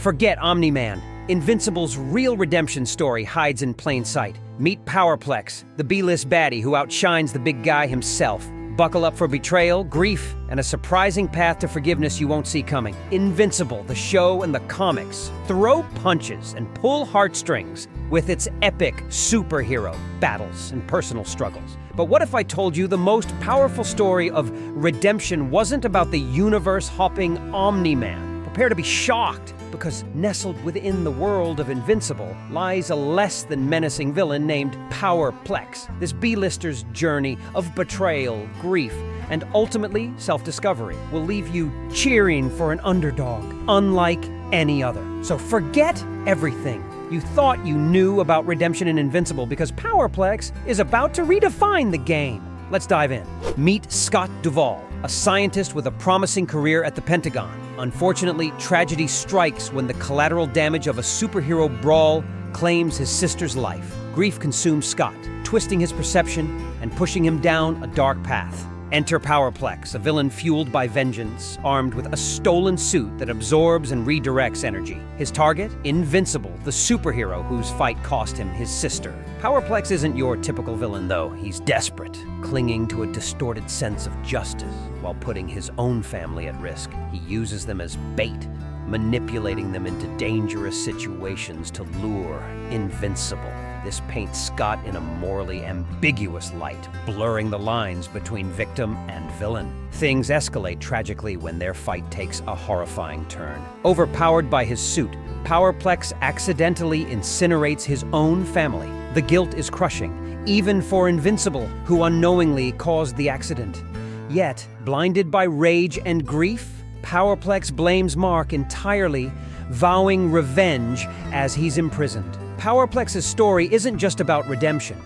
Forget Omni-Man. Invincible's real redemption story hides in plain sight. Meet Powerplex, the B-list baddie who outshines the big guy himself. Buckle up for betrayal, grief, and a surprising path to forgiveness you won't see coming. Invincible, the show and the comics, throw punches and pull heartstrings with its epic superhero battles and personal struggles. But what if I told you the most powerful story of redemption wasn't about the universe-hopping Omni-Man? Prepare to be shocked, because nestled within the world of Invincible lies a less than menacing villain named Powerplex. This B-lister's journey of betrayal, grief, and ultimately self-discovery will leave you cheering for an underdog, unlike any other. So forget everything you thought you knew about redemption in Invincible, because Powerplex is about to redefine the game. Let's dive in. Meet Scott Duvall, a scientist with a promising career at the Pentagon. Unfortunately, tragedy strikes when the collateral damage of a superhero brawl claims his sister's life. Grief consumes Scott, twisting his perception and pushing him down a dark path. Enter Powerplex, a villain fueled by vengeance, armed with a stolen suit that absorbs and redirects energy. His target? Invincible, the superhero whose fight cost him his sister. Powerplex isn't your typical villain, though. He's desperate, clinging to a distorted sense of justice while putting his own family at risk. He uses them as bait, manipulating them into dangerous situations to lure Invincible. This paints Scott in a morally ambiguous light, blurring the lines between victim and villain. Things escalate tragically when their fight takes a horrifying turn. Overpowered by his suit, Powerplex accidentally incinerates his own family. The guilt is crushing, even for Invincible, who unknowingly caused the accident. Yet, blinded by rage and grief, Powerplex blames Mark entirely, vowing revenge as he's imprisoned. Powerplex's story isn't just about redemption.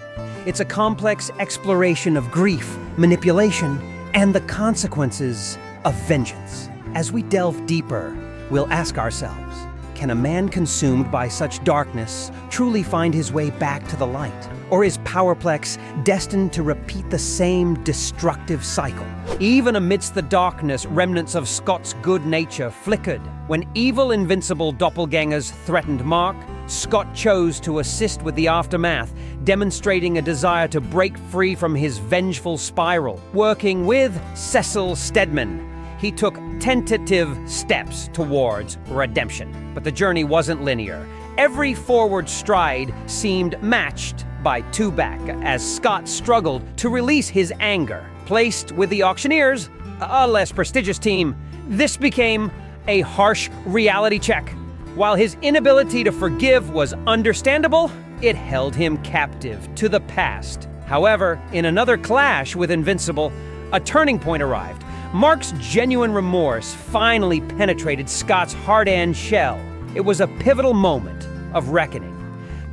It's a complex exploration of grief, manipulation, and the consequences of vengeance. As we delve deeper, we'll ask ourselves, can a man consumed by such darkness truly find his way back to the light? Or is Powerplex destined to repeat the same destructive cycle? Even amidst the darkness, remnants of Scott's good nature flickered. When evil Invincible doppelgangers threatened Mark, Scott chose to assist with the aftermath, demonstrating a desire to break free from his vengeful spiral. Working with Cecil Stedman, he took tentative steps towards redemption. But the journey wasn't linear. Every forward stride seemed matched by two back as Scott struggled to release his anger. Placed with the Auctioneers, a less prestigious team, this became a harsh reality check. While his inability to forgive was understandable, it held him captive to the past. However, in another clash with Invincible, a turning point arrived. Mark's genuine remorse finally penetrated Scott's hard-earned shell. It was a pivotal moment of reckoning.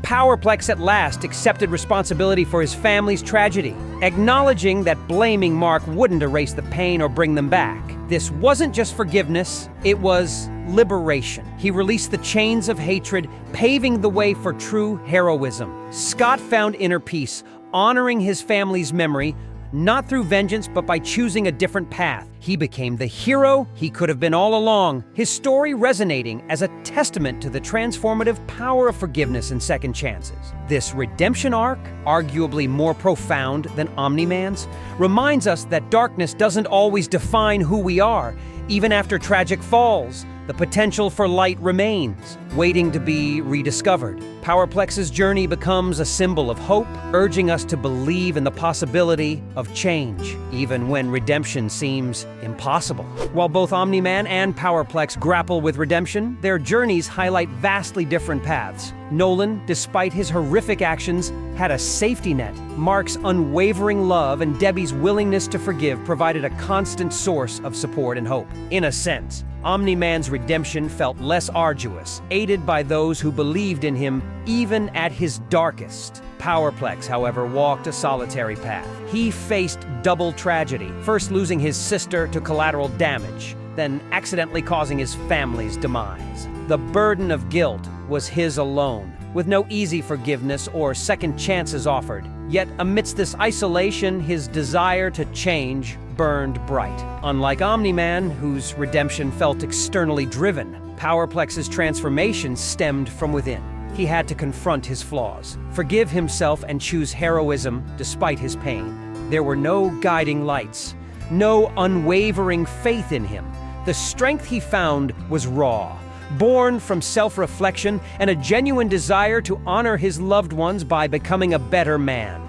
Powerplex at last accepted responsibility for his family's tragedy, acknowledging that blaming Mark wouldn't erase the pain or bring them back. This wasn't just forgiveness, it was liberation. He released the chains of hatred, paving the way for true heroism. Scott found inner peace, honoring his family's memory, not through vengeance, but by choosing a different path. He became the hero he could have been all along, his story resonating as a testament to the transformative power of forgiveness and second chances. This redemption arc, arguably more profound than Omni-Man's, reminds us that darkness doesn't always define who we are. Even after tragic falls, the potential for light remains, waiting to be rediscovered. Powerplex's journey becomes a symbol of hope, urging us to believe in the possibility of change, even when redemption seems impossible. While both Omni-Man and Powerplex grapple with redemption, their journeys highlight vastly different paths. Nolan, despite his horrific actions, had a safety net. Mark's unwavering love and Debbie's willingness to forgive provided a constant source of support and hope. In a sense, Omni-Man's redemption felt less arduous, aided by those who believed in him even at his darkest. Powerplex, however, walked a solitary path. He faced double tragedy, first losing his sister to collateral damage, then accidentally causing his family's demise. The burden of guilt was his alone, with no easy forgiveness or second chances offered. Yet amidst this isolation, his desire to change burned bright. Unlike Omni-Man, whose redemption felt externally driven, Powerplex's transformation stemmed from within. He had to confront his flaws, forgive himself, and choose heroism despite his pain. There were no guiding lights, no unwavering faith in him. The strength he found was raw, born from self-reflection and a genuine desire to honor his loved ones by becoming a better man.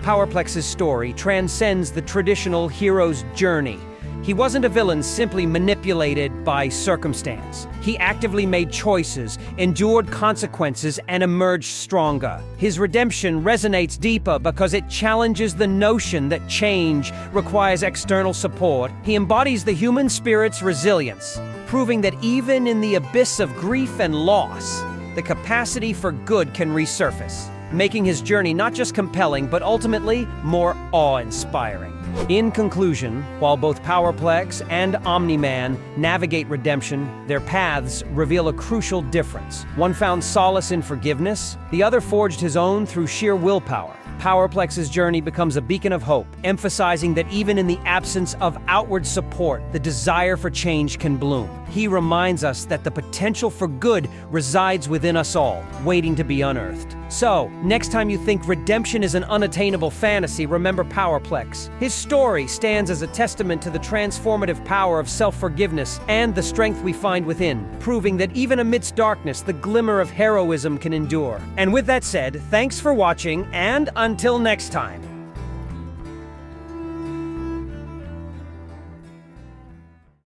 Powerplex's story transcends the traditional hero's journey. He wasn't a villain simply manipulated by circumstance. He actively made choices, endured consequences, and emerged stronger. His redemption resonates deeper because it challenges the notion that change requires external support. He embodies the human spirit's resilience, proving that even in the abyss of grief and loss, the capacity for good can resurface, making his journey not just compelling, but ultimately more awe-inspiring. In conclusion, while both Powerplex and Omni-Man navigate redemption, their paths reveal a crucial difference. One found solace in forgiveness, the other forged his own through sheer willpower. Powerplex's journey becomes a beacon of hope, emphasizing that even in the absence of outward support, the desire for change can bloom. He reminds us that the potential for good resides within us all, waiting to be unearthed. So, next time you think redemption is an unattainable fantasy, remember Powerplex. His story stands as a testament to the transformative power of self-forgiveness and the strength we find within, proving that even amidst darkness, the glimmer of heroism can endure. And with that said, thanks for watching, and until next time.